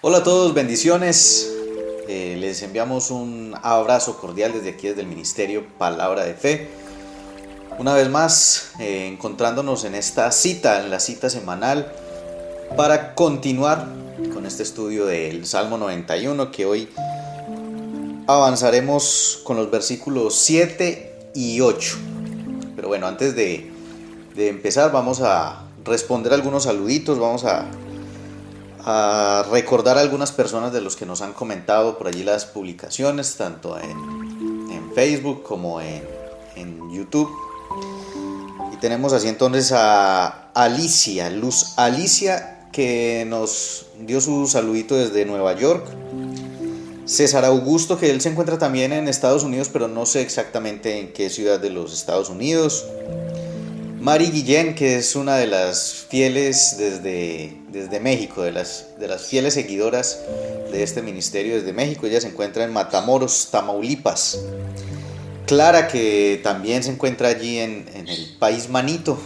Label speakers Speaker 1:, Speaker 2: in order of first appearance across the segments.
Speaker 1: Hola a todos, bendiciones. Les enviamos un abrazo cordial desde aquí, desde el Ministerio Palabra de Fe. Una vez más, encontrándonos en esta cita, en la cita semanal, para continuar con este estudio del Salmo 91, que hoy avanzaremos con los versículos 7 y 8. Pero bueno, antes de empezar, vamos a responder algunos saluditos, vamos a recordar a algunas personas de los que nos han comentado por allí las publicaciones, tanto en Facebook como en YouTube. Y tenemos así entonces a Alicia, Luz Alicia, que nos dio su saludito desde Nueva York. César Augusto, que él se encuentra también en Estados Unidos, pero no sé exactamente en qué ciudad de los Estados Unidos. Mari Guillén, que es una de las fieles desde México, de las fieles seguidoras de este ministerio desde México. Ella se encuentra en Matamoros, Tamaulipas. Clara, que también se encuentra allí en el país manito.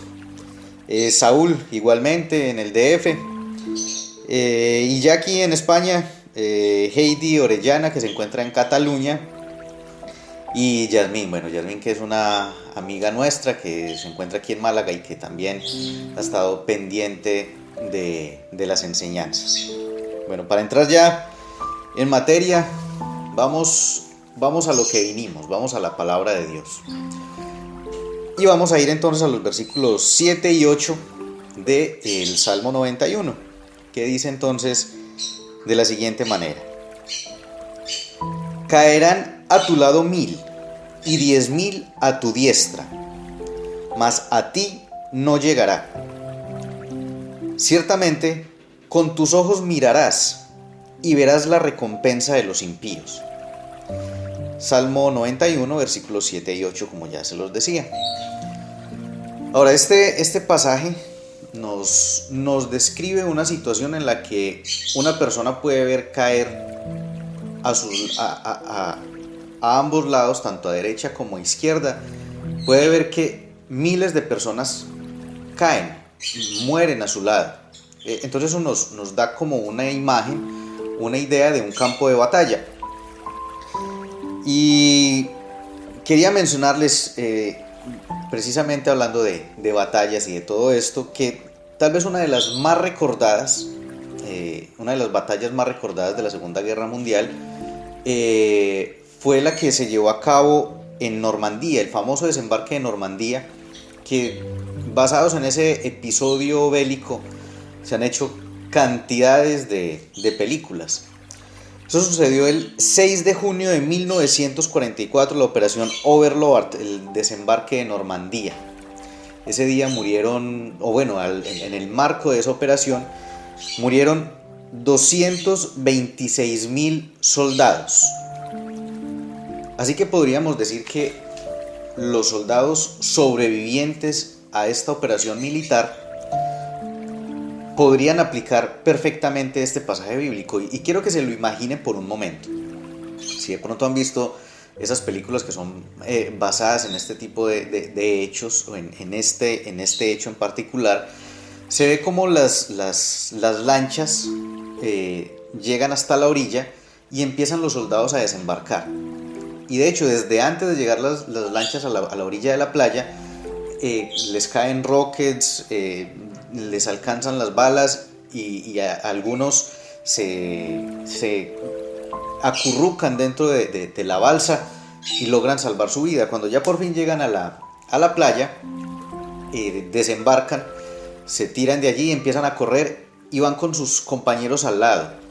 Speaker 1: Saúl, igualmente en el DF. Y ya aquí en España, Heidi Orellana, que se encuentra en Cataluña. Y Yasmín, Yasmín, que es una amiga nuestra que se encuentra aquí en Málaga y que también ha estado pendiente de las enseñanzas. Bueno, para entrar ya en materia, vamos a lo que vinimos, vamos a la palabra de Dios. Y vamos a ir entonces a los versículos 7 y 8 del Salmo 91, que dice entonces de la siguiente manera: caerán a tu lado 1000 y 10.000 a tu diestra, mas a ti no llegará. Ciertamente, con tus ojos mirarás y verás la recompensa de los impíos. Salmo 91, versículos 7 y 8, como ya se los decía. Ahora, este pasaje nos describe una situación en la que una persona puede ver caer a ambos lados, tanto a derecha como a izquierda, puede ver que miles de personas caen, mueren a su lado. Entonces eso nos da como una imagen, una idea de un campo de batalla. Y quería mencionarles, precisamente hablando de batallas y de todo esto, que tal vez una de las más recordadas, una de las batallas más recordadas de la Segunda Guerra Mundial, fue la que se llevó a cabo en Normandía, el famoso desembarque de Normandía, que basados en ese episodio bélico se han hecho cantidades de películas. Eso sucedió el 6 de junio de 1944, la operación Overlord, el desembarque de Normandía. Ese día murieron, en el marco de esa operación, murieron 226.000 soldados. Así que podríamos decir que los soldados sobrevivientes a esta operación militar podrían aplicar perfectamente este pasaje bíblico. Y quiero que se lo imaginen por un momento. Si de pronto han visto esas películas que son basadas en este tipo de hechos, o en este hecho en particular, se ve como las lanchas llegan hasta la orilla y empiezan los soldados a desembarcar. Y de hecho, desde antes de llegar las lanchas a la orilla de la playa, les caen rockets, les alcanzan las balas y algunos se acurrucan dentro de la balsa y logran salvar su vida. Cuando ya por fin llegan a la playa, desembarcan, se tiran de allí y empiezan a correr y van con sus compañeros al lado.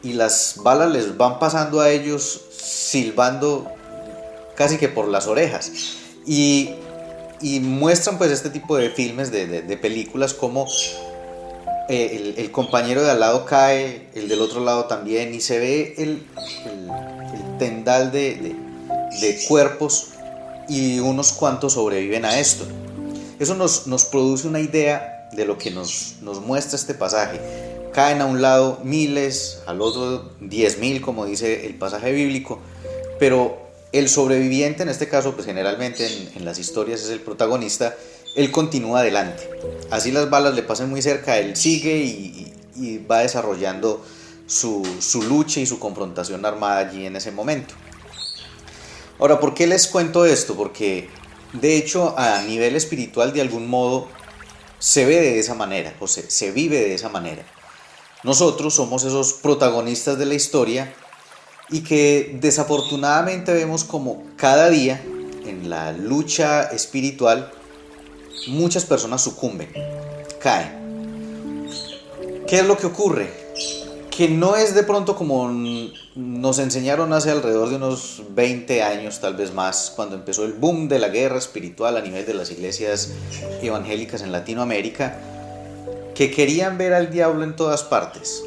Speaker 1: Y las balas les van pasando a ellos silbando casi que por las orejas. Y muestran pues este tipo de filmes, de películas, como el compañero de al lado cae, el del otro lado también, y se ve el tendal de cuerpos, y unos cuantos sobreviven a esto. Eso nos produce una idea de lo que nos muestra este pasaje. Caen a un lado miles, al otro 10.000, como dice el pasaje bíblico, pero el sobreviviente, en este caso, pues generalmente en las historias es el protagonista, él continúa adelante. Así las balas le pasen muy cerca, él sigue y va desarrollando su lucha y su confrontación armada allí en ese momento. Ahora, ¿por qué les cuento esto? Porque de hecho a nivel espiritual de algún modo se ve de esa manera, o se vive de esa manera. Nosotros somos esos protagonistas de la historia y que desafortunadamente vemos como cada día en la lucha espiritual muchas personas sucumben, caen. ¿Qué es lo que ocurre? Que no es de pronto como nos enseñaron hace alrededor de unos 20 años, tal vez más, cuando empezó el boom de la guerra espiritual a nivel de las iglesias evangélicas en Latinoamérica, que querían ver al diablo en todas partes.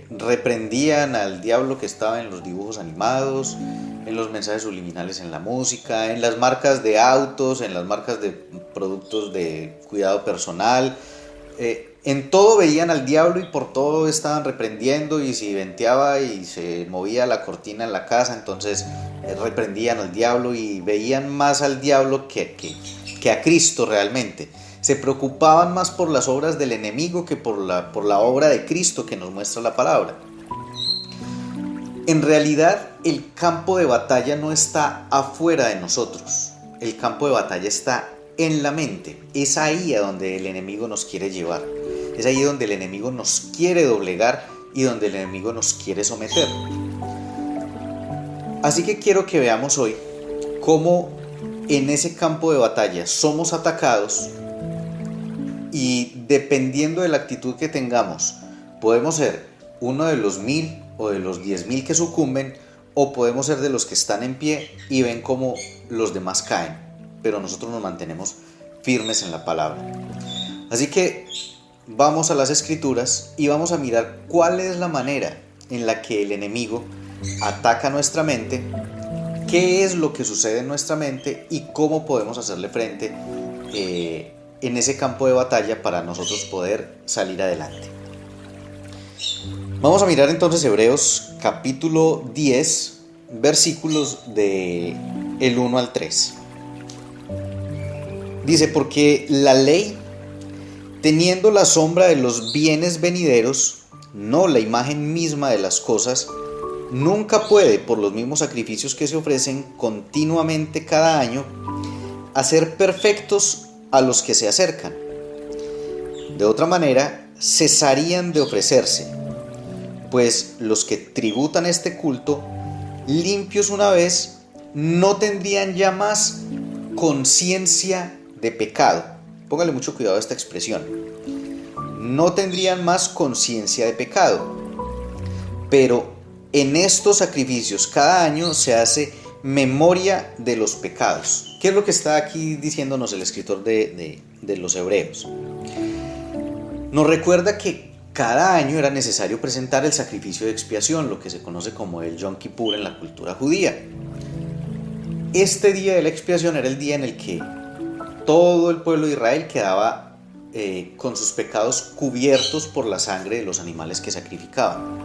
Speaker 1: Reprendían al diablo que estaba en los dibujos animados, en los mensajes subliminales en la música, en las marcas de autos, en las marcas de productos de cuidado personal. En todo veían al diablo y por todo estaban reprendiendo, y si venteaba y se movía la cortina en la casa, entonces reprendían al diablo y veían más al diablo que a Cristo realmente. Se preocupaban más por las obras del enemigo que por la obra de Cristo que nos muestra la palabra. En realidad, el campo de batalla no está afuera de nosotros. El campo de batalla está en la mente. Es ahí a donde el enemigo nos quiere llevar. Es ahí donde el enemigo nos quiere doblegar y donde el enemigo nos quiere someter. Así que quiero que veamos hoy cómo en ese campo de batalla somos atacados, y dependiendo de la actitud que tengamos, podemos ser uno de los 1000 o de los 10.000 que sucumben, o podemos ser de los que están en pie y ven cómo los demás caen, pero nosotros nos mantenemos firmes en la palabra. Así que vamos a las Escrituras y vamos a mirar cuál es la manera en la que el enemigo ataca nuestra mente, qué es lo que sucede en nuestra mente y cómo podemos hacerle frente en ese campo de batalla para nosotros poder salir adelante. Vamos a mirar entonces Hebreos capítulo 10, versículos de el 1 al 3. Dice: porque la ley, teniendo la sombra de los bienes venideros, no la imagen misma de las cosas, nunca puede, por los mismos sacrificios que se ofrecen continuamente cada año, hacer perfectos a los que se acercan. De otra manera, cesarían de ofrecerse, pues los que tributan este culto, limpios una vez, no tendrían ya más conciencia de pecado. Póngale mucho cuidado a esta expresión. No tendrían más conciencia de pecado. Pero en estos sacrificios cada año se hace memoria de los pecados. ¿Qué es lo que está aquí diciéndonos el escritor de los Hebreos? Nos recuerda que cada año era necesario presentar el sacrificio de expiación, lo que se conoce como el Yom Kippur en la cultura judía. Este día de la expiación era el día en el que todo el pueblo de Israel quedaba con sus pecados cubiertos por la sangre de los animales que sacrificaban.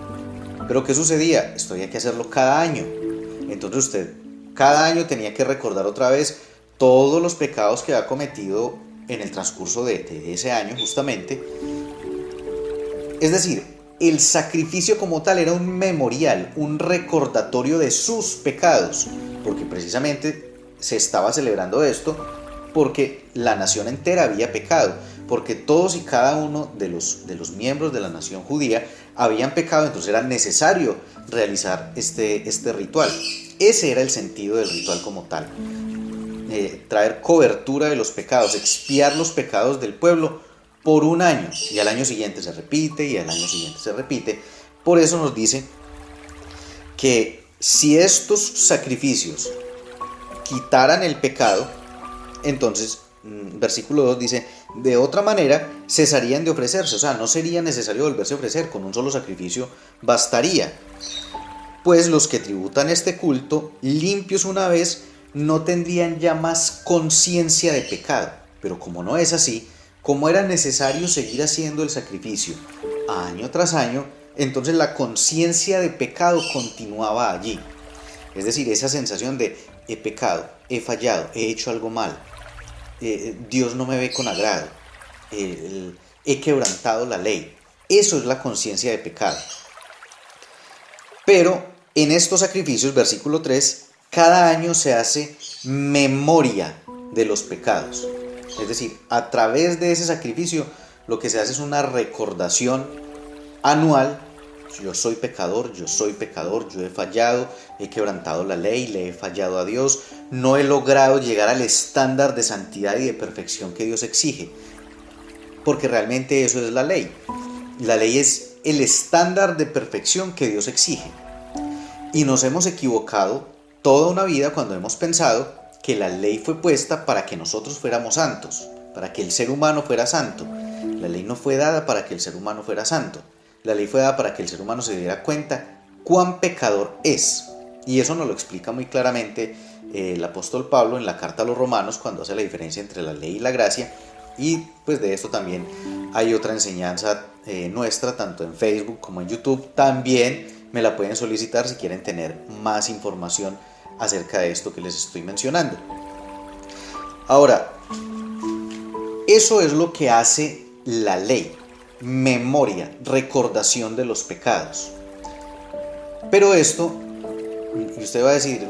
Speaker 1: Pero ¿qué sucedía? Esto había que hacerlo cada año. Entonces usted cada año tenía que recordar otra vez todos los pecados que había cometido en el transcurso de ese año justamente. Es decir, el sacrificio como tal era un memorial, un recordatorio de sus pecados, porque precisamente se estaba celebrando esto porque la nación entera había pecado, porque todos y cada uno de los miembros de la nación judía habían pecado, entonces era necesario realizar este ritual. Ese era el sentido del ritual como tal, traer cobertura de los pecados, expiar los pecados del pueblo por un año, y al año siguiente se repite, y al año siguiente se repite. Por eso nos dice que si estos sacrificios quitaran el pecado, entonces, versículo 2 dice: de otra manera cesarían de ofrecerse. O sea, no sería necesario volverse a ofrecer, con un solo sacrificio bastaría. Pues los que tributan este culto, limpios una vez, no tendrían ya más conciencia de pecado. Pero como no es así, como era necesario seguir haciendo el sacrificio año tras año, entonces la conciencia de pecado continuaba allí. Es decir, esa sensación de he pecado, he fallado, he hecho algo mal, Dios no me ve con agrado, he quebrantado la ley. Eso es la conciencia de pecado. Pero en estos sacrificios, versículo 3, cada año se hace memoria de los pecados. Es decir, a través de ese sacrificio lo que se hace es una recordación anual. Yo soy pecador, yo he fallado, he quebrantado la ley, le he fallado a Dios, no he logrado llegar al estándar de santidad y de perfección que Dios exige. Porque realmente eso es la ley. La ley es el estándar de perfección que Dios exige. Y nos hemos equivocado toda una vida cuando hemos pensado que la ley fue puesta para que nosotros fuéramos santos, para que el ser humano fuera santo. La ley no fue dada para que el ser humano fuera santo. La ley fue dada para que el ser humano se diera cuenta cuán pecador es. Y eso nos lo explica muy claramente el apóstol Pablo en la carta a los Romanos, cuando hace la diferencia entre la ley y la gracia. Y pues de esto también hay otra enseñanza nuestra, tanto en Facebook como en YouTube. También me la pueden solicitar si quieren tener más información acerca de esto que les estoy mencionando. Ahora, eso es lo que hace la ley: memoria, recordación de los pecados. Pero esto, y usted va a decir,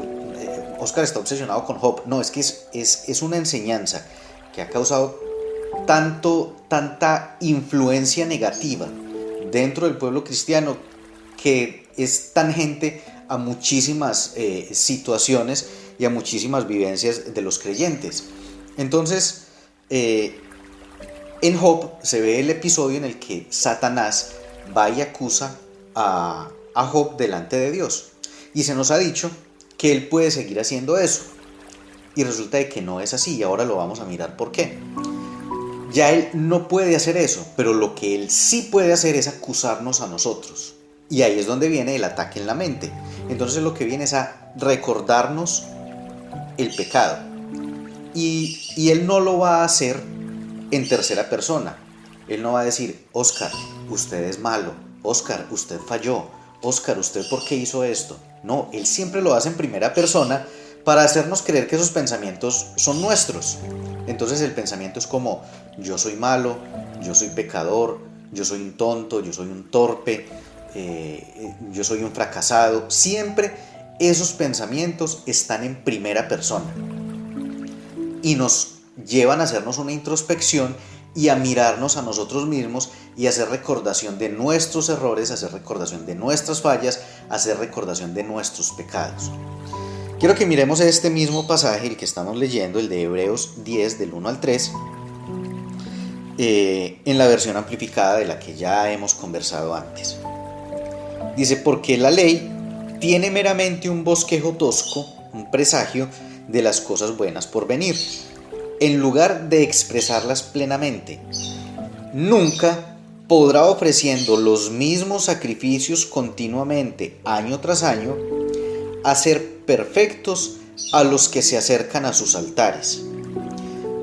Speaker 1: Oscar está obsesionado con Job. No, es que es una enseñanza que ha causado tanta influencia negativa dentro del pueblo cristiano, que es tangente a muchísimas situaciones y a muchísimas vivencias de los creyentes. Entonces, en Job se ve el episodio en el que Satanás va y acusa a Job delante de Dios. Y se nos ha dicho que él puede seguir haciendo eso. Y resulta de que no es así, y ahora lo vamos a mirar por qué. Ya él no puede hacer eso, pero lo que él sí puede hacer es acusarnos a nosotros. Y ahí es donde viene el ataque en la mente. Entonces lo que viene es a recordarnos el pecado. Y él no lo va a hacer en tercera persona. Él no va a decir: Oscar, usted es malo, Oscar, usted falló, Oscar, ¿usted por qué hizo esto? No, él siempre lo hace en primera persona para hacernos creer que esos pensamientos son nuestros. Entonces el pensamiento es como: yo soy malo, yo soy pecador, yo soy un tonto, yo soy un torpe, yo soy un fracasado. Siempre esos pensamientos están en primera persona y nos llevan a hacernos una introspección y a mirarnos a nosotros mismos y a hacer recordación de nuestros errores, a hacer recordación de nuestras fallas, a hacer recordación de nuestros pecados. Quiero que miremos este mismo pasaje, el que estamos leyendo, el de Hebreos 10, del 1 al 3, en la versión amplificada de la que ya hemos conversado antes. Dice: porque la ley tiene meramente un bosquejo tosco, un presagio de las cosas buenas por venir, en lugar de expresarlas plenamente. Nunca podrá, ofreciendo los mismos sacrificios continuamente, año tras año, hacer perfectos a los que se acercan a sus altares.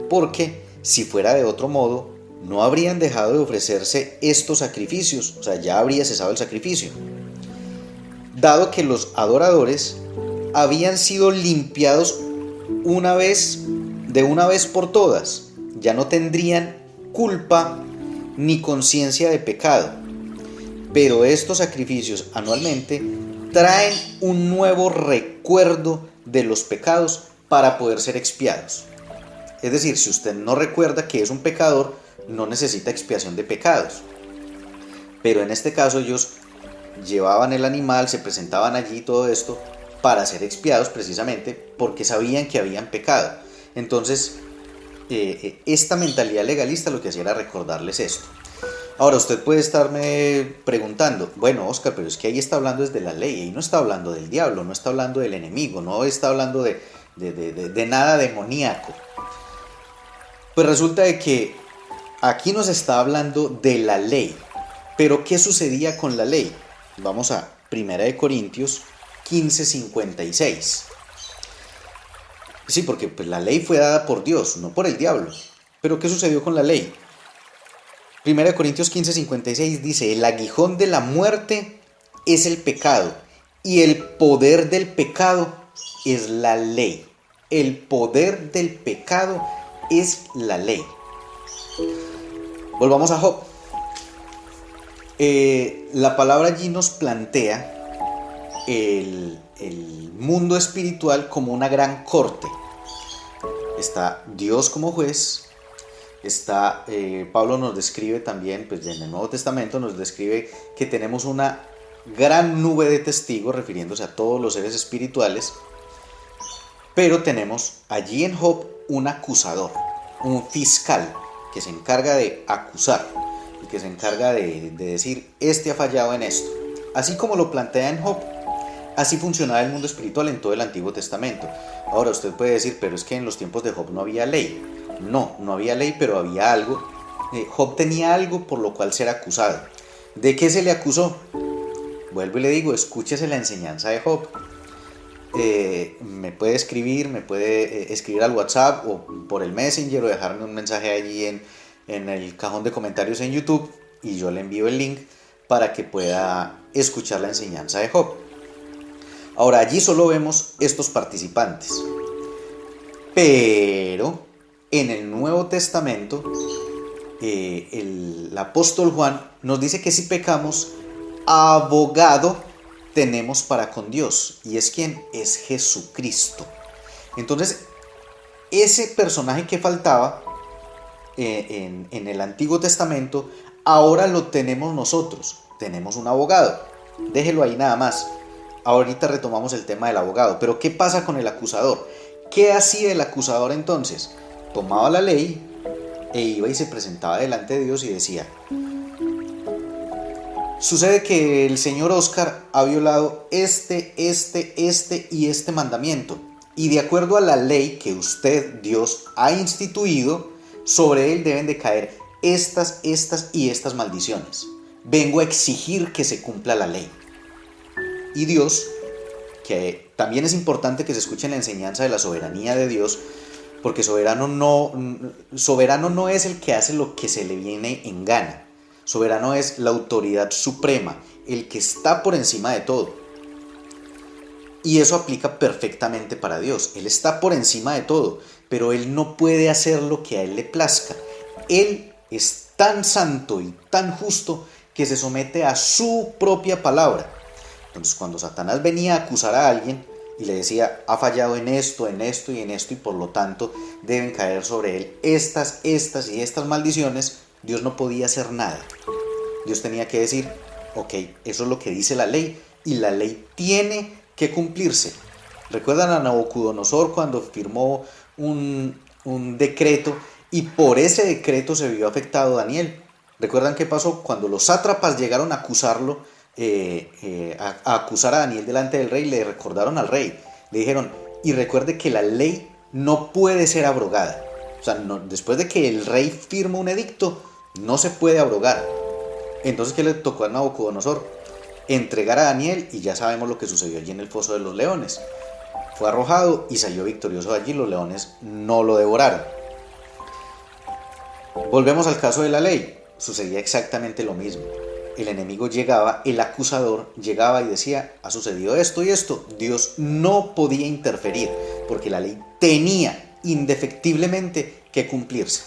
Speaker 1: Porque si fuera de otro modo, no habrían dejado de ofrecerse estos sacrificios, o sea, ya habría cesado el sacrificio, dado que los adoradores habían sido limpiados de una vez por todas. Ya no tendrían culpa ni conciencia de pecado. Pero estos sacrificios anualmente traen un nuevo recuerdo de los pecados para poder ser expiados. Es decir, si usted no recuerda que es un pecador, no necesita expiación de pecados. Pero en este caso ellos llevaban el animal, se presentaban allí, todo esto para ser expiados, precisamente porque sabían que habían pecado. Entonces, esta mentalidad legalista lo que hacía era recordarles esto. Ahora usted puede estarme preguntando: bueno, Oscar, pero es que ahí está hablando desde la ley, ahí no está hablando del diablo, no está hablando del enemigo, no está hablando de nada demoníaco. Pues resulta de que aquí nos está hablando de la ley. Pero ¿qué sucedía con la ley? Vamos a 1 Corintios 15:56. Sí, porque pues, la ley fue dada por Dios, no por el diablo. Pero ¿qué sucedió con la ley? 1 Corintios 15:56 dice: el aguijón de la muerte es el pecado, y el poder del pecado es la ley. El poder del pecado es la ley. Volvamos a Job. La palabra allí nos plantea el mundo espiritual como una gran corte. Está Dios como juez, está, Pablo nos describe también, pues en el Nuevo Testamento nos describe que tenemos una gran nube de testigos, refiriéndose a todos los seres espirituales, pero tenemos allí en Job un acusador, un fiscal que se encarga de acusar y que se encarga de decir, este ha fallado en esto. Así como lo plantea en Job, así funcionaba el mundo espiritual en todo el Antiguo Testamento. Ahora usted puede decir, pero es que en los tiempos de Job no había ley. No había ley, pero había algo. Job tenía algo por lo cual ser acusado. ¿De qué se le acusó? Vuelvo y le digo, escúchese la enseñanza de Job. Me puede escribir al WhatsApp o por el Messenger o dejarme un mensaje allí en el cajón de comentarios en YouTube y yo le envío el link para que pueda escuchar la enseñanza de Job. Ahora, allí solo vemos estos participantes, pero en el Nuevo Testamento el apóstol Juan nos dice que si pecamos, abogado tenemos para con Dios. ¿Y es quién? Es Jesucristo. Entonces, ese personaje que faltaba en el Antiguo Testamento, ahora lo tenemos nosotros. Tenemos un abogado. Déjelo ahí nada más. Ahorita retomamos el tema del abogado. Pero ¿qué pasa con el acusador? ¿Qué hacía el acusador entonces? Tomaba la ley e iba y se presentaba delante de Dios y decía: sucede que el señor Oscar ha violado este y este mandamiento, y de acuerdo a la ley que usted, Dios, ha instituido, sobre él deben de caer estas y estas maldiciones. Vengo a exigir que se cumpla la ley. Y Dios, que también es importante que se escuche la enseñanza de la soberanía de Dios, porque soberano no es el que hace lo que se le viene en gana. Soberano es la autoridad suprema, el que está por encima de todo. Y eso aplica perfectamente para Dios. Él está por encima de todo, pero Él no puede hacer lo que a Él le plazca. Él es tan santo y tan justo que se somete a su propia palabra. Entonces, cuando Satanás venía a acusar a alguien y le decía, ha fallado en esto y en esto, y por lo tanto deben caer sobre él estas y estas maldiciones, Dios no podía hacer nada. Dios tenía que decir, ok, eso es lo que dice la ley, y la ley tiene que cumplirse. ¿Recuerdan a Nabucodonosor cuando firmó un decreto y por ese decreto se vio afectado Daniel? ¿Recuerdan qué pasó? Cuando los sátrapas llegaron a acusarlo, a acusar a Daniel delante del rey, le recordaron al rey, le dijeron, y recuerde que la ley no puede ser abrogada. O sea, después de que el rey firma un edicto, no se puede abrogar. Entonces, ¿qué le tocó a Nabucodonosor? Entregar a Daniel, y ya sabemos lo que sucedió allí en el foso de los leones. Fue arrojado y salió victorioso de allí, los leones no lo devoraron. Volvemos al caso de la ley, sucedía exactamente lo mismo. El enemigo llegaba, el acusador llegaba y decía, ha sucedido esto y esto. Dios no podía interferir, porque la ley tenía indefectiblemente que cumplirse.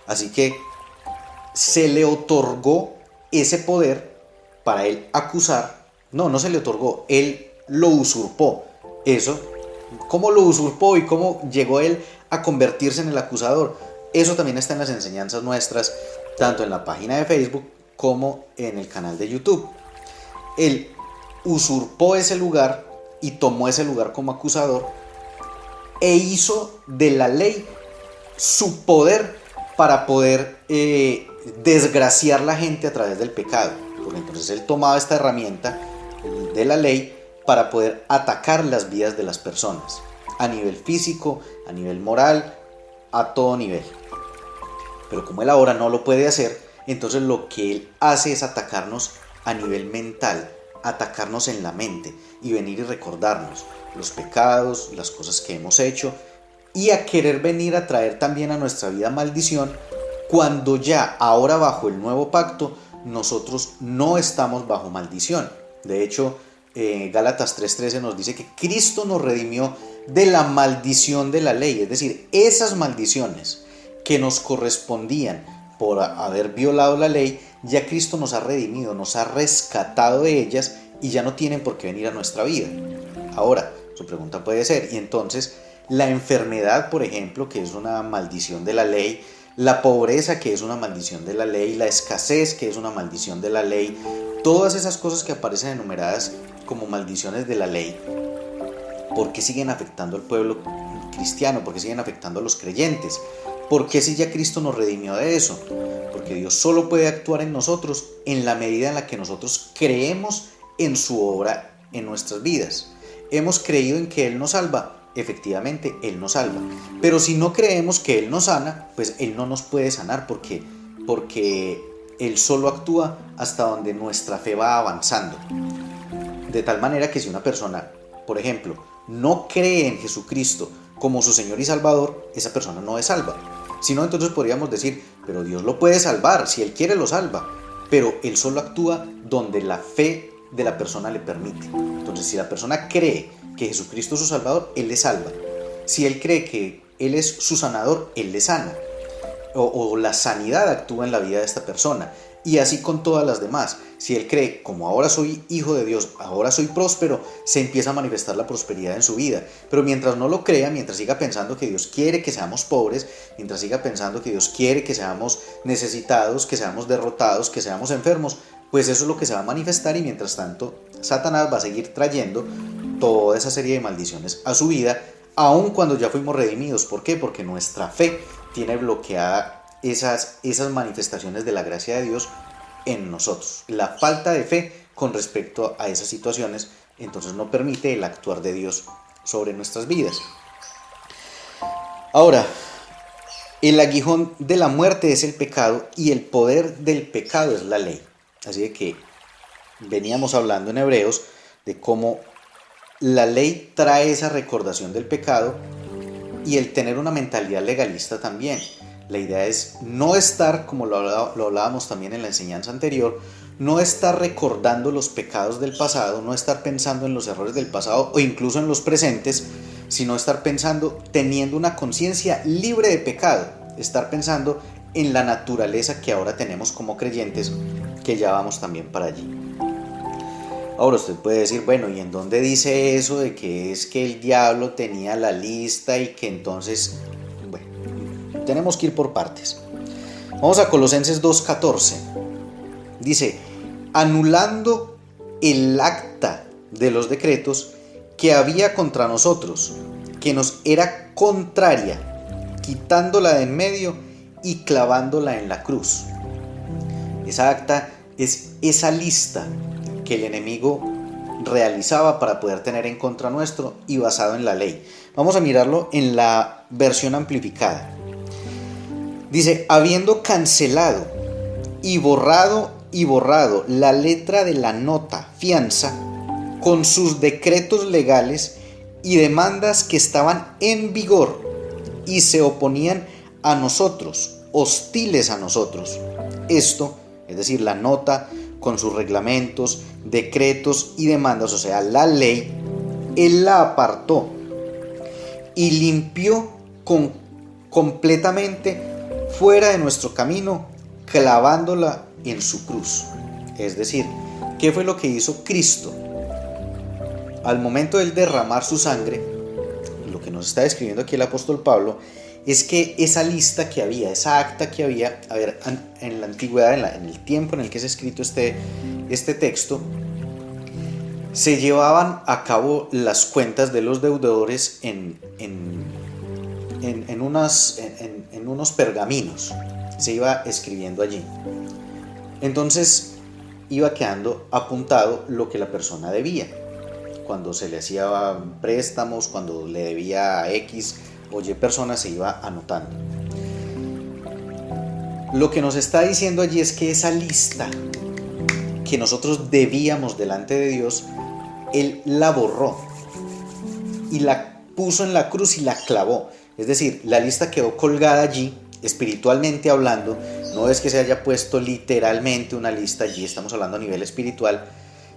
Speaker 1: Así que se le otorgó ese poder para él acusar. No se le otorgó, él lo usurpó. Eso, ¿cómo lo usurpó y cómo llegó él a convertirse en el acusador? Eso también está en las enseñanzas nuestras, tanto en la página de Facebook como en el canal de YouTube. Él usurpó ese lugar y tomó ese lugar como acusador e hizo de la ley su poder para poder desgraciar la gente a través del pecado. Porque entonces él tomaba esta herramienta de la ley para poder atacar las vidas de las personas, a nivel físico, a nivel moral, a todo nivel. Pero como él ahora no lo puede hacer, entonces lo que él hace es atacarnos a nivel mental, atacarnos en la mente y venir y recordarnos los pecados, las cosas que hemos hecho, y a querer venir a traer también a nuestra vida maldición, cuando ya ahora bajo el nuevo pacto nosotros no estamos bajo maldición. De hecho, Gálatas 3:13 nos dice que Cristo nos redimió de la maldición de la ley, es decir, esas maldiciones que nos correspondían por haber violado la ley, ya Cristo nos ha redimido, nos ha rescatado de ellas y ya no tienen por qué venir a nuestra vida. Ahora, su pregunta puede ser, y entonces la enfermedad, por ejemplo, que es una maldición de la ley, la pobreza, que es una maldición de la ley, la escasez, que es una maldición de la ley, todas esas cosas que aparecen enumeradas como maldiciones de la ley, ¿por qué siguen afectando al pueblo cristiano? ¿Por qué siguen afectando a los creyentes? ¿Por qué si ya Cristo nos redimió de eso? Porque Dios solo puede actuar en nosotros en la medida en la que nosotros creemos en su obra en nuestras vidas. Hemos creído en que Él nos salva. Efectivamente, Él nos salva. Pero si no creemos que Él nos sana, pues Él no nos puede sanar porque Él solo actúa hasta donde nuestra fe va avanzando. De tal manera que si una persona, por ejemplo, no cree en Jesucristo como su Señor y Salvador, esa persona no es salva. Si no, entonces podríamos decir, pero Dios lo puede salvar, si Él quiere lo salva, pero Él solo actúa donde la fe de la persona le permite. Entonces, si la persona cree que Jesucristo es su Salvador, Él le salva. Si Él cree que Él es su sanador, Él le sana. O la sanidad actúa en la vida de esta persona. Y así con todas las demás. Si él cree, como ahora soy hijo de Dios, ahora soy próspero, se empieza a manifestar la prosperidad en su vida. Pero mientras no lo crea, mientras siga pensando que Dios quiere que seamos pobres, mientras siga pensando que Dios quiere que seamos necesitados, que seamos derrotados, que seamos enfermos, pues eso es lo que se va a manifestar, y mientras tanto Satanás va a seguir trayendo toda esa serie de maldiciones a su vida, aun cuando ya fuimos redimidos. ¿Por qué? Porque nuestra fe tiene bloqueada esas manifestaciones de la gracia de Dios en nosotros. La falta de fe con respecto a esas situaciones entonces no permite el actuar de Dios sobre nuestras vidas. Ahora, el aguijón de la muerte es el pecado y el poder del pecado es la ley. Así de que veníamos hablando en Hebreos de cómo la ley trae esa recordación del pecado y el tener una mentalidad legalista también. La idea es no estar, como lo hablábamos también en la enseñanza anterior, no estar recordando los pecados del pasado, no estar pensando en los errores del pasado o incluso en los presentes, sino estar pensando, teniendo una conciencia libre de pecado, estar pensando en la naturaleza que ahora tenemos como creyentes, que ya vamos también para allí. Ahora usted puede decir, bueno, ¿y en dónde dice eso de que es que el diablo tenía la lista y que entonces... Tenemos que ir por partes. Vamos a Colosenses 2:14. Dice, anulando el acta de los decretos que había contra nosotros, que nos era contraria, quitándola de en medio y clavándola en la cruz. Esa acta es esa lista que el enemigo realizaba para poder tener en contra nuestro y basado en la ley. Vamos a mirarlo en la versión amplificada. Dice, habiendo cancelado y borrado la letra de la nota fianza con sus decretos legales y demandas que estaban en vigor y se oponían a nosotros, hostiles a nosotros. Esto, es decir, la nota con sus reglamentos, decretos y demandas, o sea, la ley, Él la apartó y limpió completamente fuera de nuestro camino, clavándola en su cruz. Es decir, ¿qué fue lo que hizo Cristo? Al momento de derramar su sangre, lo que nos está describiendo aquí el apóstol Pablo, es que esa lista que había, esa acta que había, en la antigüedad, en el tiempo en el que es escrito este texto, se llevaban a cabo las cuentas de los deudores en unos pergaminos, se iba escribiendo allí. Entonces iba quedando apuntado lo que la persona debía. Cuando se le hacía préstamos, cuando le debía a X o Y persona, se iba anotando. Lo que nos está diciendo allí es que esa lista que nosotros debíamos delante de Dios, Él la borró y la puso en la cruz y la clavó. Es decir, la lista quedó colgada allí, espiritualmente hablando. No es que se haya puesto literalmente una lista allí, estamos hablando a nivel espiritual.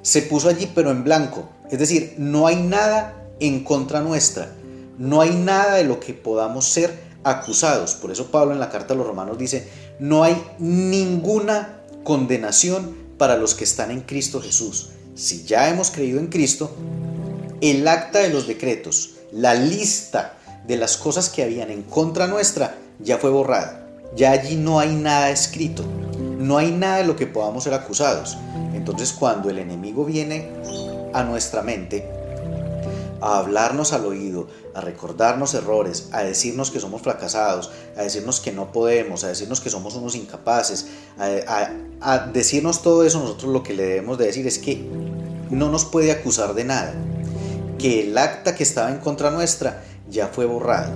Speaker 1: Se puso allí pero en blanco. Es decir, no hay nada en contra nuestra. No hay nada de lo que podamos ser acusados. Por eso Pablo en la carta a los Romanos dice, no hay ninguna condenación para los que están en Cristo Jesús. si ya hemos creído en Cristo, el acta de los decretos, la lista de las cosas que habían en contra nuestra, ya fue borrada. Ya allí no hay nada escrito, no hay nada de lo que podamos ser acusados. Entonces, cuando el enemigo viene a nuestra mente a hablarnos al oído, a recordarnos errores, a decirnos que somos fracasados, a decirnos que no podemos, a decirnos que somos unos incapaces, a decirnos todo eso, nosotros lo que le debemos de decir es que no nos puede acusar de nada, que el acta que estaba en contra nuestra ya fue borrado,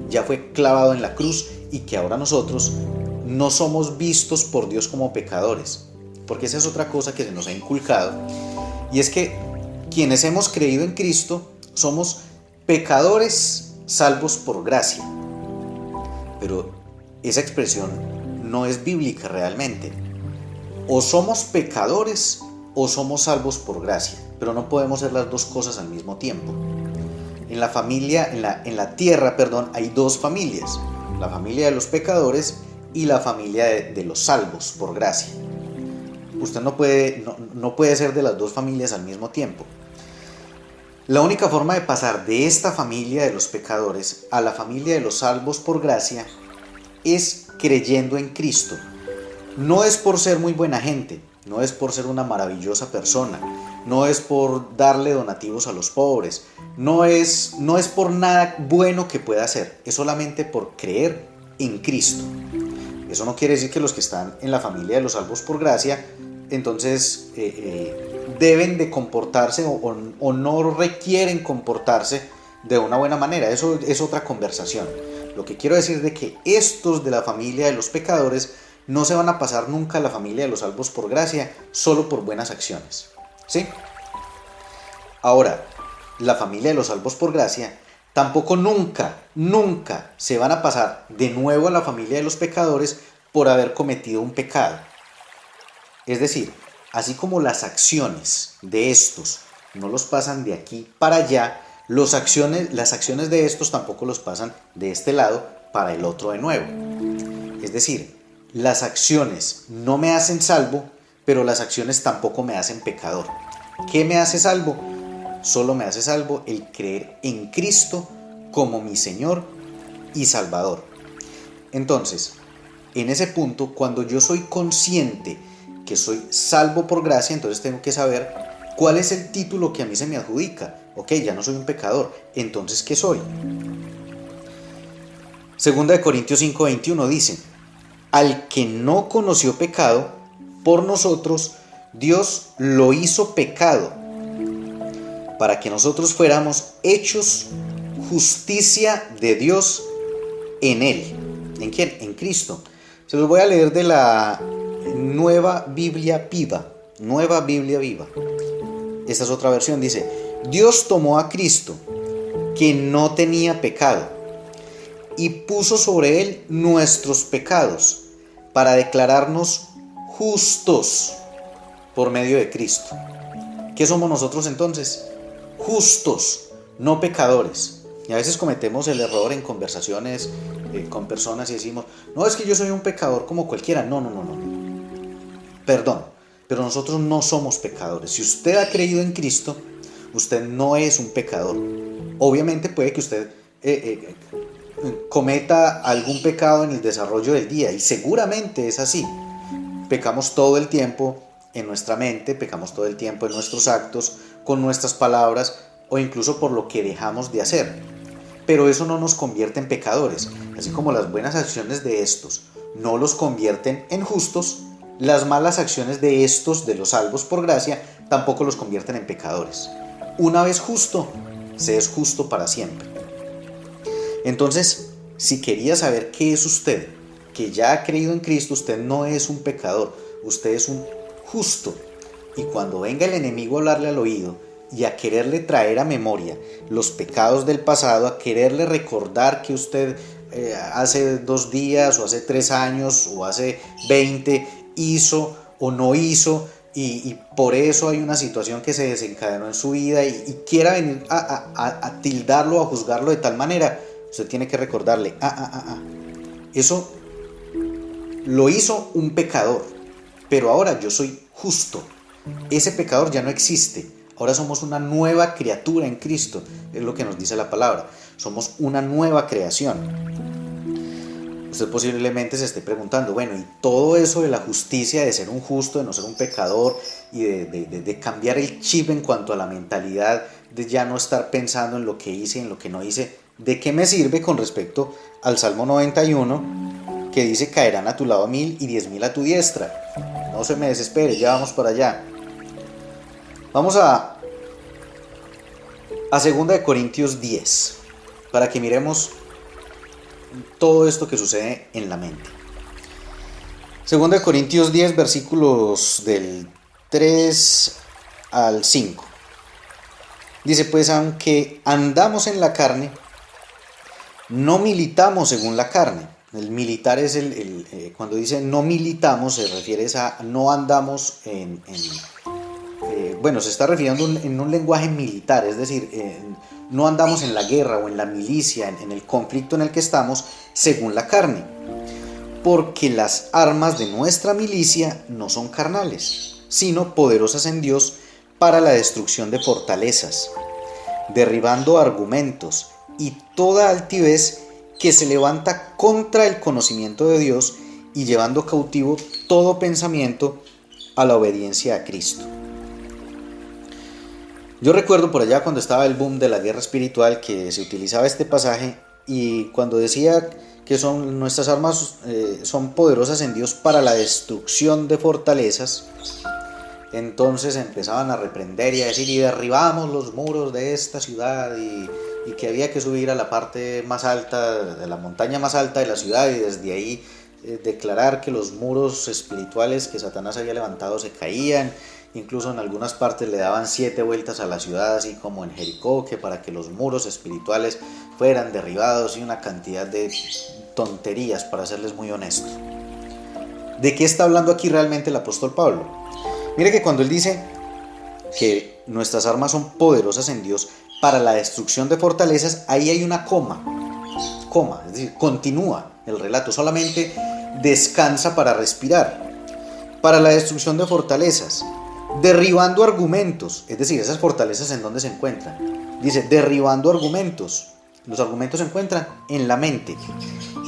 Speaker 1: ya fue clavado en la cruz, y que ahora nosotros no somos vistos por Dios como pecadores, porque esa es otra cosa que se nos ha inculcado, y es que quienes hemos creído en Cristo somos pecadores salvos por gracia. Pero esa expresión no es bíblica realmente. O somos pecadores o somos salvos por gracia, pero no podemos ser las dos cosas al mismo tiempo. En la tierra, hay dos familias: la familia de los pecadores y la familia de los salvos por gracia. Usted no puede ser de las dos familias al mismo tiempo. La única forma de pasar de esta familia de los pecadores a la familia de los salvos por gracia es creyendo en Cristo. No es por ser muy buena gente, no es por ser una maravillosa persona, no es por darle donativos a los pobres, no es por nada bueno que pueda hacer, es solamente por creer en Cristo. Eso no quiere decir que los que están en la familia de los salvos por gracia entonces deben de comportarse o no requieren comportarse de una buena manera. Eso es otra conversación. Lo que quiero decir es de que estos de la familia de los pecadores no se van a pasar nunca a la familia de los salvos por gracia solo por buenas acciones, ¿sí? Ahora, la familia de los salvos por gracia tampoco nunca se van a pasar de nuevo a la familia de los pecadores por haber cometido un pecado. Es decir, así como las acciones de estos no los pasan de aquí para allá, las acciones de estos tampoco los pasan de este lado para el otro de nuevo. Es decir, las acciones no me hacen salvo, pero las acciones tampoco me hacen pecador. ¿Qué me hace salvo? Solo me hace salvo el creer en Cristo como mi Señor y Salvador. Entonces, en ese punto, cuando yo soy consciente que soy salvo por gracia, entonces tengo que saber cuál es el título que a mí se me adjudica. Ok, ya no soy un pecador, entonces ¿qué soy? Segunda de Corintios 5:21 dice: al que no conoció pecado, por nosotros Dios lo hizo pecado, para que nosotros fuéramos hechos justicia de Dios en Él. ¿En quién? En Cristo. Se los voy a leer de la Nueva Biblia Viva. Nueva Biblia Viva. Esta es otra versión. Dice: Dios tomó a Cristo, que no tenía pecado, y puso sobre Él nuestros pecados, para declararnos justos por medio de Cristo. ¿Qué somos nosotros entonces? Justos, no pecadores. Y a veces cometemos el error en conversaciones con personas y decimos: no, es que yo soy un pecador como cualquiera. No. Perdón, pero nosotros no somos pecadores. Si usted ha creído en Cristo, usted no es un pecador. Obviamente puede que usted cometa algún pecado en el desarrollo del día, y seguramente es así. Pecamos todo el tiempo en nuestra mente, pecamos todo el tiempo en nuestros actos, con nuestras palabras, o incluso por lo que dejamos de hacer. Pero eso no nos convierte en pecadores. Así como las buenas acciones de estos no los convierten en justos, las malas acciones de estos, de los salvos por gracia, tampoco los convierten en pecadores. Una vez justo, se es justo para siempre. Entonces, si quería saber qué es usted, que ya ha creído en Cristo, usted no es un pecador, usted es un justo. Y cuando venga el enemigo a hablarle al oído y a quererle traer a memoria los pecados del pasado, a quererle recordar que usted hace 2 días o hace 3 años o hace 20 hizo o no hizo, y por eso hay una situación que se desencadenó en su vida, y quiera venir a tildarlo, a juzgarlo de tal manera, usted tiene que recordarle: eso lo hizo un pecador, pero ahora yo soy justo. ese pecador ya no existe. Ahora somos una nueva criatura en Cristo, es lo que nos dice la palabra. Somos una nueva creación. Usted posiblemente se esté preguntando, bueno, y todo eso de la justicia, de ser un justo, de no ser un pecador, y de cambiar el chip en cuanto a la mentalidad, de ya no estar pensando en lo que hice y en lo que no hice, ¿de qué me sirve con respecto al Salmo 91, que dice, caerán a tu lado 1000 y 10.000 a tu diestra? No se me desespere, ya vamos para allá. Vamos a 2 Corintios 10, para que miremos todo esto que sucede en la mente. 2 Corintios 10, versículos del 3 al 5. Dice, pues aunque andamos en la carne, no militamos según la carne. El militar es cuando dice no militamos, se refiere a no andamos bueno, se está refiriendo en un lenguaje militar, es decir, no andamos en la guerra o en la milicia, en el conflicto en el que estamos, según la carne. Porque las armas de nuestra milicia no son carnales, sino poderosas en Dios para la destrucción de fortalezas, derribando argumentos y toda altivez que se levanta contra el conocimiento de Dios y llevando cautivo todo pensamiento a la obediencia a Cristo. Yo recuerdo por allá cuando estaba el boom de la guerra espiritual que se utilizaba este pasaje, y cuando decía que nuestras armas son poderosas en Dios para la destrucción de fortalezas, entonces empezaban a reprender y a decir, y derribamos los muros de esta ciudad, y que había que subir a la parte más alta, de la montaña más alta de la ciudad, y desde ahí declarar que los muros espirituales que Satanás había levantado se caían. Incluso en algunas partes le daban 7 vueltas a la ciudad, así como en Jericó, que para que los muros espirituales fueran derribados, y una cantidad de tonterías, para serles muy honesto. ¿De qué está hablando aquí realmente el apóstol Pablo? Mire que cuando él dice que nuestras armas son poderosas en Dios para la destrucción de fortalezas, ahí hay una coma, es decir, continúa el relato, solamente descansa para respirar. Para la destrucción de fortalezas, derribando argumentos, es decir, esas fortalezas en dónde se encuentran. Dice, derribando argumentos. Los argumentos se encuentran en la mente.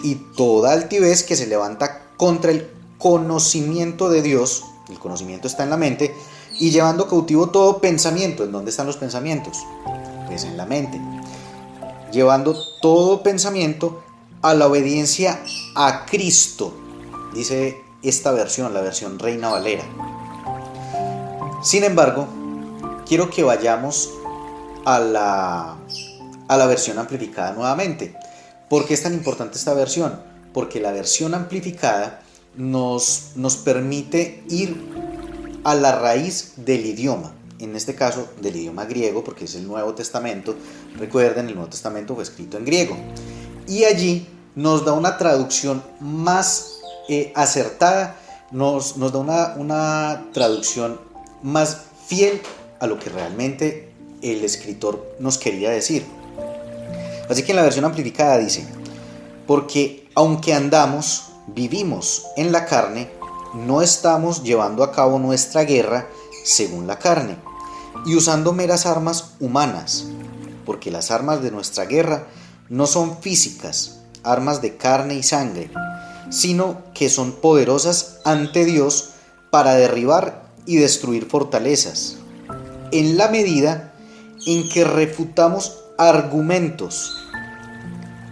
Speaker 1: Y toda altivez que se levanta contra el conocimiento de Dios, el conocimiento está en la mente, y llevando cautivo todo pensamiento. ¿En dónde están los pensamientos? Pues en la mente. Llevando todo pensamiento a la obediencia a Cristo, dice esta versión, la versión Reina Valera. Sin embargo, quiero que vayamos a la versión amplificada nuevamente. ¿Por qué es tan importante esta versión? Porque la versión amplificada nos permite ir a la raíz del idioma. En este caso, del idioma griego, porque es el Nuevo Testamento. Recuerden, el Nuevo Testamento fue escrito en griego. Y allí nos da una traducción más acertada, nos da una traducción más fiel a lo que realmente el escritor nos quería decir. Así que en la versión amplificada dice, porque aunque vivimos en la carne, no estamos llevando a cabo nuestra guerra según la carne y usando meras armas humanas, porque las armas de nuestra guerra no son físicas, armas de carne y sangre, sino que son poderosas ante Dios para derribar y destruir fortalezas, en la medida en que refutamos argumentos,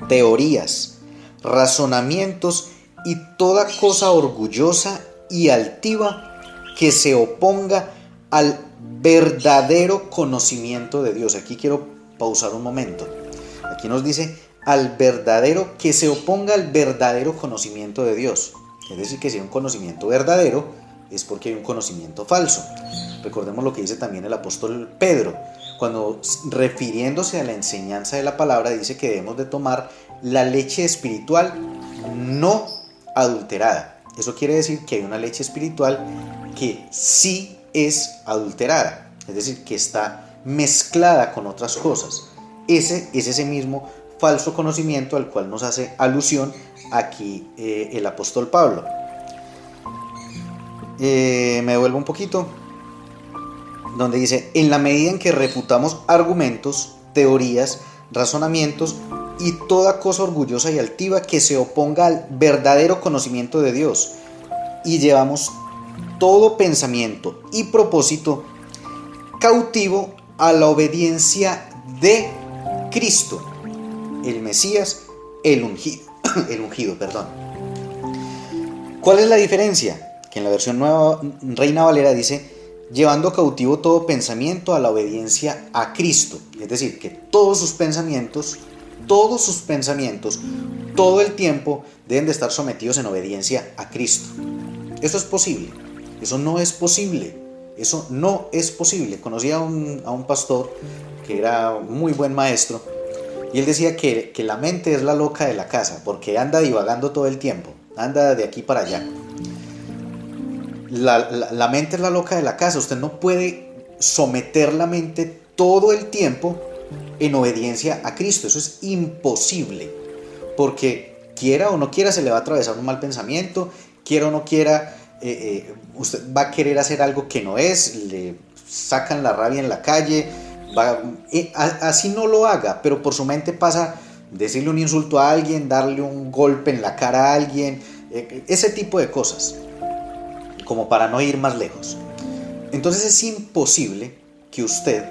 Speaker 1: teorías, razonamientos y toda cosa orgullosa y altiva que se oponga al verdadero conocimiento de Dios. Aquí quiero pausar un momento. Aquí nos dice que se oponga al verdadero conocimiento de Dios. Es decir, que si hay un conocimiento verdadero, es porque hay un conocimiento falso. Recordemos lo que dice también el apóstol Pedro, cuando refiriéndose a la enseñanza de la palabra, dice que debemos de tomar la leche espiritual no adulterada. Eso quiere decir que hay una leche espiritual que sí es adulterada, es decir, que está mezclada con otras cosas. Ese es ese mismo falso conocimiento al cual nos hace alusión aquí el apóstol Pablo. Me devuelvo un poquito. donde dice: en la medida en que refutamos argumentos, teorías, razonamientos y toda cosa orgullosa y altiva que se oponga al verdadero conocimiento de Dios, y llevamos todo pensamiento y propósito cautivo a la obediencia de Cristo, el Mesías, el ungido. El ungido, perdón. ¿Cuál es la diferencia? Que en la versión nueva Reina Valera dice: llevando cautivo todo pensamiento a la obediencia a Cristo. Es decir, que todos sus pensamientos, todo el tiempo deben de estar sometidos en obediencia a Cristo. ¿Eso es posible? Eso no es posible. Eso no es posible. Conocí a un pastor que era muy buen maestro, y él decía que la mente es la loca de la casa, porque anda divagando todo el tiempo, anda de aquí para allá. La mente es la loca de la casa. Usted no puede someter la mente todo el tiempo en obediencia a Cristo. Eso es imposible, porque quiera o no quiera se le va a atravesar un mal pensamiento, quiera o no quiera, usted va a querer hacer algo que no es, le sacan la rabia en la calle, así no lo haga, pero por su mente pasa decirle un insulto a alguien, darle un golpe en la cara a alguien, ese tipo de cosas, como para no ir más lejos. Entonces es imposible que usted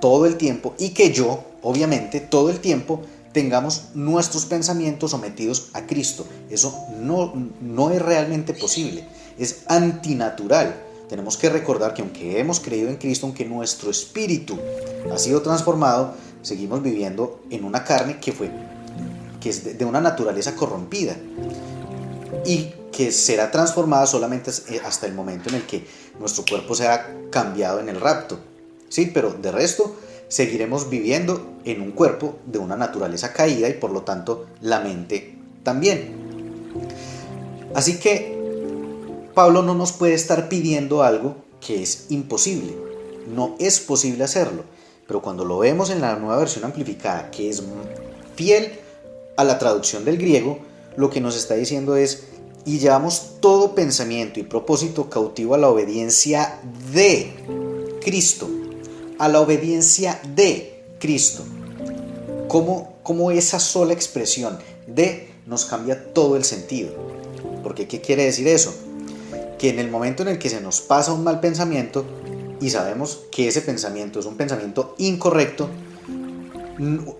Speaker 1: todo el tiempo, y que yo, obviamente, todo el tiempo tengamos nuestros pensamientos sometidos a Cristo. Eso no es realmente posible, es antinatural. Tenemos que recordar que aunque hemos creído en Cristo, aunque nuestro espíritu ha sido transformado, seguimos viviendo en una carne que es de una naturaleza corrompida, y que será transformada solamente hasta el momento en el que nuestro cuerpo sea cambiado en el rapto. Sí, pero de resto seguiremos viviendo en un cuerpo de una naturaleza caída, y por lo tanto la mente también. Así que Pablo no nos puede estar pidiendo algo que es imposible. No es posible hacerlo. Pero cuando lo vemos en la nueva versión amplificada, que es fiel a la traducción del griego, lo que nos está diciendo es: y llevamos todo pensamiento y propósito cautivo a la obediencia de Cristo. A la obediencia de Cristo. ¿Cómo esa sola expresión de nos cambia todo el sentido? Porque ¿qué quiere decir eso? Que en el momento en el que se nos pasa un mal pensamiento y sabemos que ese pensamiento es un pensamiento incorrecto,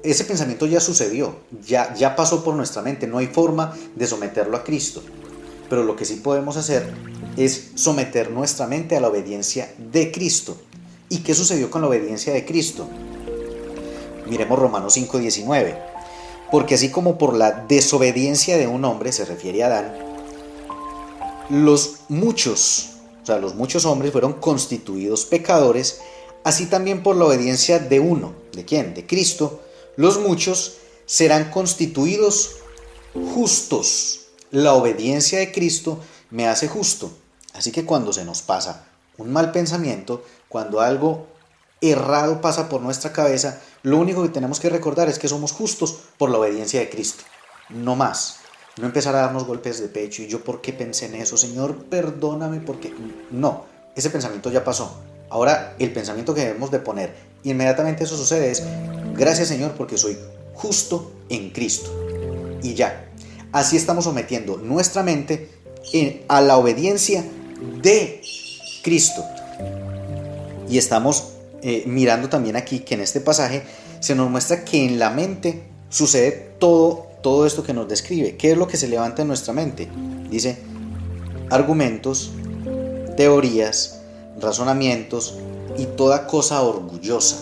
Speaker 1: ese pensamiento ya sucedió, ya pasó por nuestra mente, no hay forma de someterlo a Cristo. Pero lo que sí podemos hacer es someter nuestra mente a la obediencia de Cristo. ¿Y qué sucedió con la obediencia de Cristo? Miremos Romanos 5:19. Porque así como por la desobediencia de un hombre, se refiere a Adán, los muchos hombres fueron constituidos pecadores, así también por la obediencia de uno. ¿De quién? De Cristo. Los muchos serán constituidos justos. La obediencia de Cristo me hace justo. Así que cuando se nos pasa un mal pensamiento, cuando algo errado pasa por nuestra cabeza, lo único que tenemos que recordar es que somos justos por la obediencia de Cristo. No más. No empezar a darnos golpes de pecho y yo por qué pensé en eso, Señor, perdóname porque... No, ese pensamiento ya pasó. Ahora el pensamiento que debemos de poner inmediatamente eso sucede es: gracias, Señor, porque soy justo en Cristo. Y ya. Así estamos sometiendo nuestra mente a la obediencia de Cristo. Y estamos mirando también aquí que en este pasaje se nos muestra que en la mente sucede todo esto que nos describe. ¿Qué es lo que se levanta en nuestra mente? Dice: argumentos, teorías, razonamientos y toda cosa orgullosa.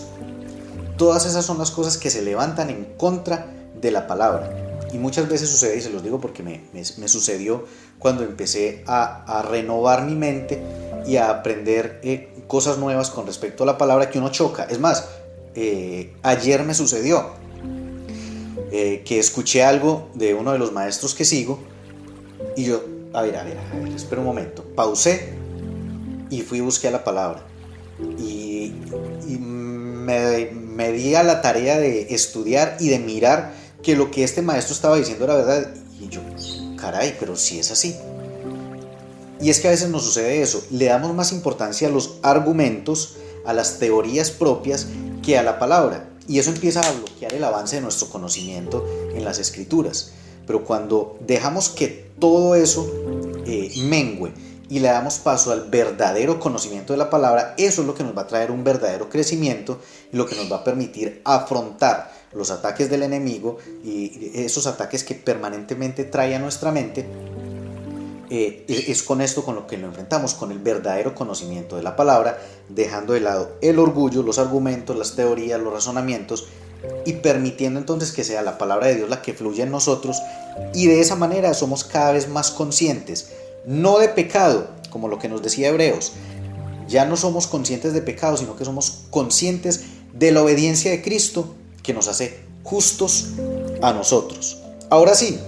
Speaker 1: Todas esas son las cosas que se levantan en contra de la palabra. Y muchas veces sucede, y se los digo porque me sucedió cuando empecé a renovar mi mente y a aprender cosas nuevas con respecto a la palabra, que uno choca. Es más, ayer me sucedió que escuché algo de uno de los maestros que sigo y yo, a ver, espera un momento, pausé y fui y busqué la palabra y me di a la tarea de estudiar y de mirar que lo que este maestro estaba diciendo era verdad. Y yo, caray, pero si es así. Y es que a veces nos sucede eso, le damos más importancia a los argumentos, a las teorías propias que a la palabra. Y eso empieza a bloquear el avance de nuestro conocimiento en las escrituras. Pero cuando dejamos que todo eso mengue y le damos paso al verdadero conocimiento de la palabra, eso es lo que nos va a traer un verdadero crecimiento y lo que nos va a permitir afrontar los ataques del enemigo y esos ataques que permanentemente trae a nuestra mente. Es con esto con lo que lo enfrentamos, con el verdadero conocimiento de la palabra, dejando de lado el orgullo, los argumentos, las teorías, los razonamientos, y permitiendo entonces que sea la palabra de Dios la que fluya en nosotros, y de esa manera somos cada vez más conscientes, no de pecado, como lo que nos decía Hebreos. Ya no somos conscientes de pecado, sino que somos conscientes de la obediencia de Cristo, que nos hace justos a nosotros. Ahora sí,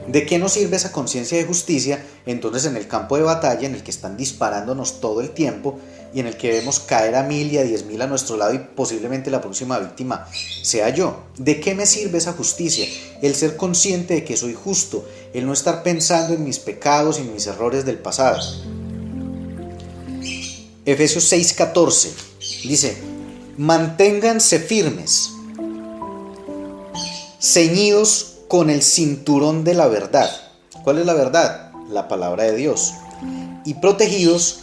Speaker 1: ¿de qué nos sirve esa conciencia de justicia? Entonces, en el campo de batalla, en el que están disparándonos todo el tiempo y en el que vemos caer a 1000 y a 10.000 a nuestro lado y posiblemente la próxima víctima sea yo. ¿De qué me sirve esa justicia? El ser consciente de que soy justo, el no estar pensando en mis pecados y en mis errores del pasado. Efesios 6:14 dice: manténganse firmes, ceñidos con el cinturón de la verdad. ¿Cuál es la verdad? La palabra de Dios. Y protegidos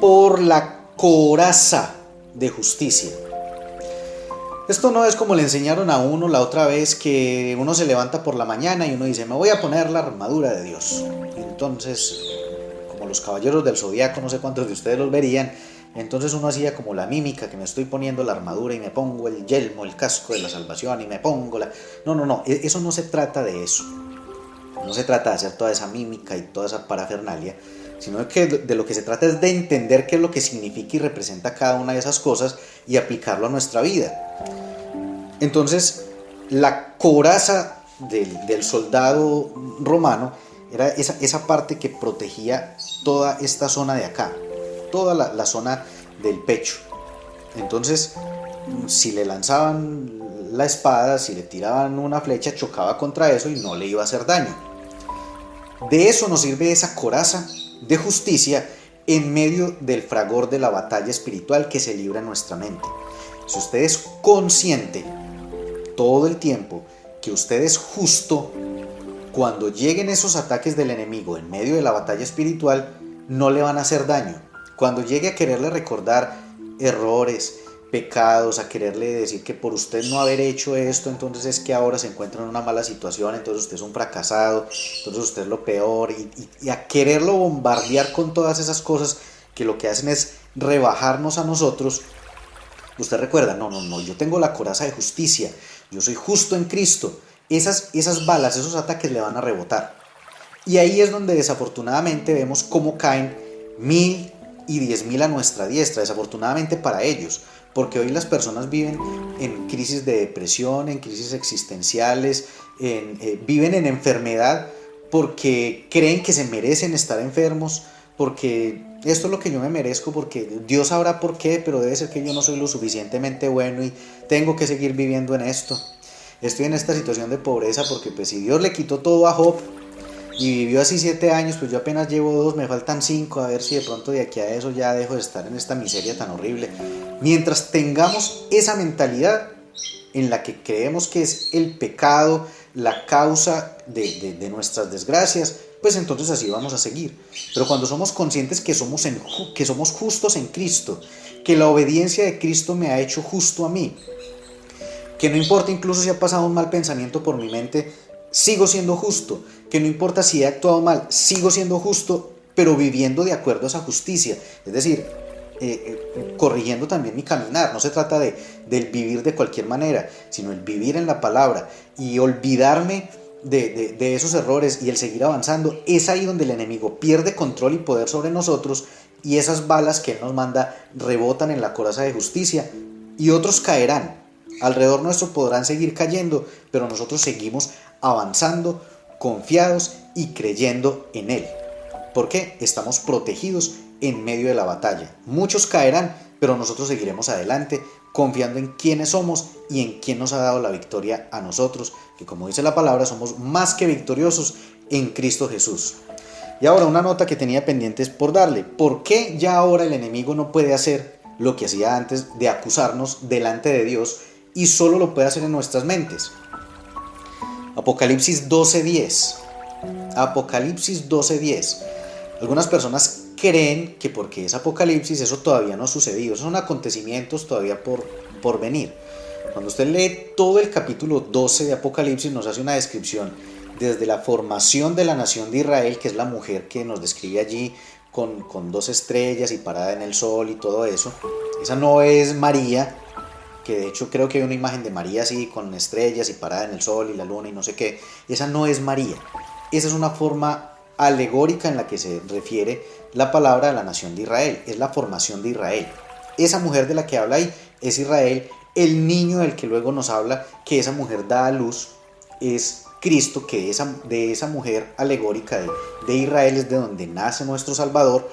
Speaker 1: por la coraza de justicia. Esto no es como le enseñaron a uno la otra vez, que uno se levanta por la mañana y uno dice: me voy a poner la armadura de Dios. Y entonces, como los caballeros del zodiaco, no sé cuántos de ustedes los verían, entonces uno hacía como la mímica, que me estoy poniendo la armadura y me pongo el yelmo, el casco de la salvación y me pongo la... No, eso no se trata de eso. No se trata de hacer toda esa mímica y toda esa parafernalia, sino que de lo que se trata es de entender qué es lo que significa y representa cada una de esas cosas y aplicarlo a nuestra vida. Entonces, la coraza del soldado romano era esa parte que protegía toda esta zona de acá, toda la zona del pecho. Entonces, si le lanzaban la espada, si le tiraban una flecha, chocaba contra eso y no le iba a hacer daño. De eso nos sirve esa coraza de justicia en medio del fragor de la batalla espiritual que se libra en nuestra mente. Si usted es consciente todo el tiempo que usted es justo, cuando lleguen esos ataques del enemigo en medio de la batalla espiritual, no le van a hacer daño. Cuando llegue a quererle recordar errores, pecados, a quererle decir que por usted no haber hecho esto, entonces es que ahora se encuentra en una mala situación, entonces usted es un fracasado, entonces usted es lo peor, y a quererlo bombardear con todas esas cosas que lo que hacen es rebajarnos a nosotros, usted recuerda: no, yo tengo la coraza de justicia, yo soy justo en Cristo. Esas balas, esos ataques le van a rebotar. Y ahí es donde desafortunadamente vemos cómo caen 1000 y 10.000 a nuestra diestra, desafortunadamente para ellos, porque hoy las personas viven en crisis de depresión, en crisis existenciales, viven en enfermedad porque creen que se merecen estar enfermos, porque esto es lo que yo me merezco, porque Dios sabrá por qué, pero debe ser que yo no soy lo suficientemente bueno y tengo que seguir viviendo en esto. Estoy en esta situación de pobreza porque pues si Dios le quitó todo a Job y vivió así 7 años, pues yo apenas llevo 2, me faltan 5, a ver si de pronto de aquí a eso ya dejo de estar en esta miseria tan horrible. Mientras tengamos esa mentalidad en la que creemos que es el pecado la causa de nuestras desgracias, pues entonces así vamos a seguir. Pero cuando somos conscientes que somos justos en Cristo, que la obediencia de Cristo me ha hecho justo a mí, que no importa incluso si ha pasado un mal pensamiento por mi mente, sigo siendo justo, que no importa si he actuado mal, sigo siendo justo, pero viviendo de acuerdo a esa justicia, es decir, corrigiendo también mi caminar. No se trata del vivir de cualquier manera, sino el vivir en la palabra y olvidarme de esos errores y el seguir avanzando. Es ahí donde el enemigo pierde control y poder sobre nosotros, y esas balas que él nos manda rebotan en la coraza de justicia y otros caerán. Alrededor nuestro podrán seguir cayendo, pero nosotros seguimos avanzando, confiados y creyendo en Él. Porque estamos protegidos en medio de la batalla. Muchos caerán, pero nosotros seguiremos adelante, confiando en quiénes somos y en quién nos ha dado la victoria a nosotros, que como dice la palabra, somos más que victoriosos en Cristo Jesús. Y ahora una nota que tenía pendientes por darle. ¿Por qué ya ahora el enemigo no puede hacer lo que hacía antes de acusarnos delante de Dios, y solo lo puede hacer en nuestras mentes. Apocalipsis 12:10. Apocalipsis 12:10. Algunas personas creen que porque es Apocalipsis eso todavía no ha sucedido, son acontecimientos todavía por venir. Cuando usted lee todo el capítulo 12 de Apocalipsis, nos hace una descripción desde la formación de la nación de Israel, que es la mujer que nos describe allí con 2 estrellas y parada en el sol y todo eso. Esa no es María, que de hecho creo que hay una imagen de María así con estrellas y parada en el sol y la luna y no sé qué. Esa no es María. Esa es una forma alegórica en la que se refiere la palabra a la nación de Israel. Es la formación de Israel. Esa mujer de la que habla ahí es Israel. El niño del que luego nos habla que esa mujer da a luz es Cristo, que de esa mujer alegórica de Israel es de donde nace nuestro Salvador.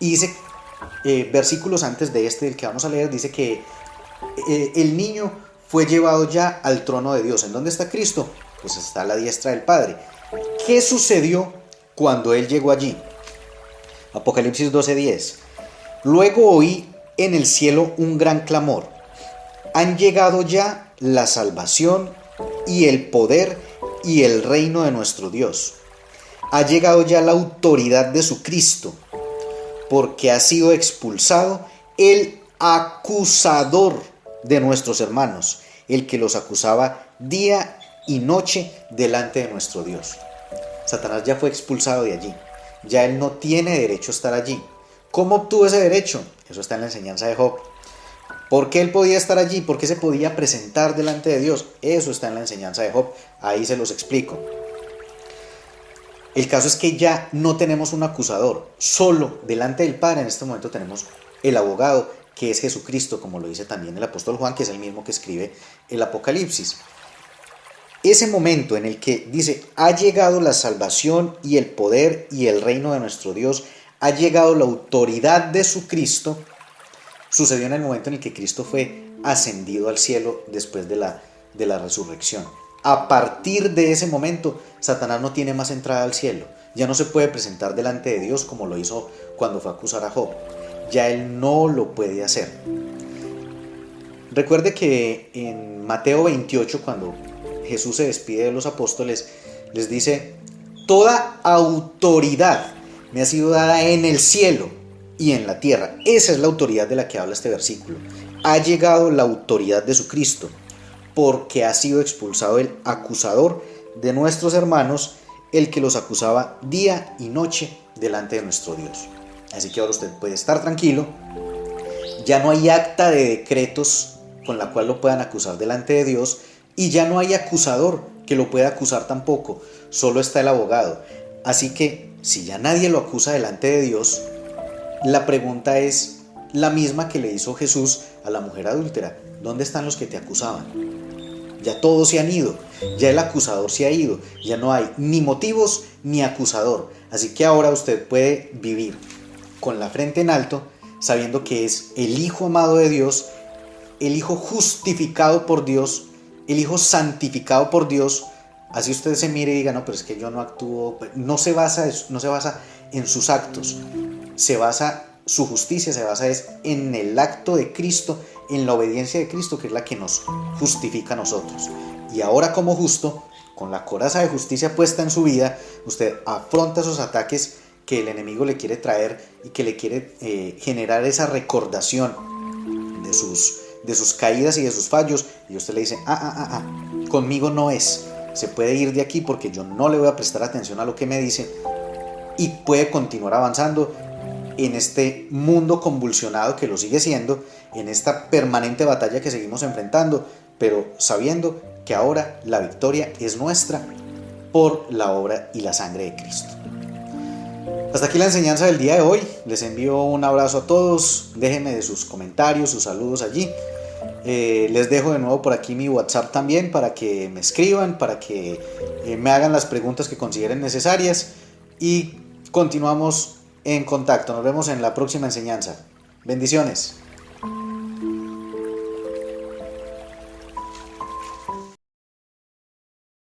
Speaker 1: Y dice, versículos antes de este del que vamos a leer, dice que el niño fue llevado ya al trono de Dios. ¿En dónde está Cristo? Pues está a la diestra del Padre. ¿Qué sucedió cuando él llegó allí? Apocalipsis 12:10. Luego oí en el cielo un gran clamor. Han llegado ya la salvación y el poder y el reino de nuestro Dios. Ha llegado ya la autoridad de su Cristo, porque ha sido expulsado el acusador de nuestros hermanos, el que los acusaba día y noche delante de nuestro Dios. Satanás ya fue expulsado de allí. Ya él no tiene derecho a estar allí. ¿Cómo obtuvo ese derecho? Eso está en la enseñanza de Job. ¿Por qué él podía estar allí? ¿Por qué se podía presentar delante de Dios? Eso está en la enseñanza de Job. Ahí se los explico. El caso es que ya no tenemos un acusador. Solo delante del Padre en este momento tenemos el abogado, que es Jesucristo, como lo dice también el apóstol Juan, que es el mismo que escribe el Apocalipsis. Ese momento en el que dice, ha llegado la salvación y el poder y el reino de nuestro Dios, ha llegado la autoridad de su Cristo, sucedió en el momento en el que Cristo fue ascendido al cielo después de la resurrección. A partir de ese momento, Satanás no tiene más entrada al cielo. Ya no se puede presentar delante de Dios como lo hizo cuando fue a acusar a Job. Ya él no lo puede hacer. Recuerde que en Mateo 28, cuando Jesús se despide de los apóstoles, les dice, toda autoridad me ha sido dada en el cielo y en la tierra. Esa es la autoridad de la que habla este versículo. Ha llegado la autoridad de su Cristo, porque ha sido expulsado el acusador de nuestros hermanos, el que los acusaba día y noche delante de nuestro Dios. Así que ahora usted puede estar tranquilo. Ya no hay acta de decretos con la cual lo puedan acusar delante de Dios, y ya no hay acusador que lo pueda acusar tampoco. Solo está el abogado. Así que si ya nadie lo acusa delante de Dios, la pregunta es la misma que le hizo Jesús a la mujer adúltera. ¿Dónde están los que te acusaban? Ya todos se han ido, ya el acusador se ha ido, ya no hay ni motivos ni acusador. Así que ahora usted puede vivir con la frente en alto, sabiendo que es el Hijo amado de Dios, el Hijo justificado por Dios, el Hijo santificado por Dios. Así usted se mire y diga, no, pero es que yo no actúo. No se basa en sus actos, su justicia se basa en el acto de Cristo, en la obediencia de Cristo, que es la que nos justifica a nosotros. Y ahora, como justo, con la coraza de justicia puesta en su vida, usted afronta esos ataques que el enemigo le quiere traer y que le quiere generar esa recordación de sus caídas y de sus fallos, y usted le dice, conmigo no es, se puede ir de aquí porque yo no le voy a prestar atención a lo que me dice, y puede continuar avanzando en este mundo convulsionado que lo sigue siendo, en esta permanente batalla que seguimos enfrentando, pero sabiendo que ahora la victoria es nuestra por la obra y la sangre de Cristo. Hasta aquí la enseñanza del día de hoy. Les envío un abrazo a todos. Déjenme de sus comentarios, sus saludos allí. Les dejo de nuevo por aquí mi WhatsApp también para que me escriban, para que me hagan las preguntas que consideren necesarias, y continuamos en contacto. Nos vemos en la próxima enseñanza. Bendiciones.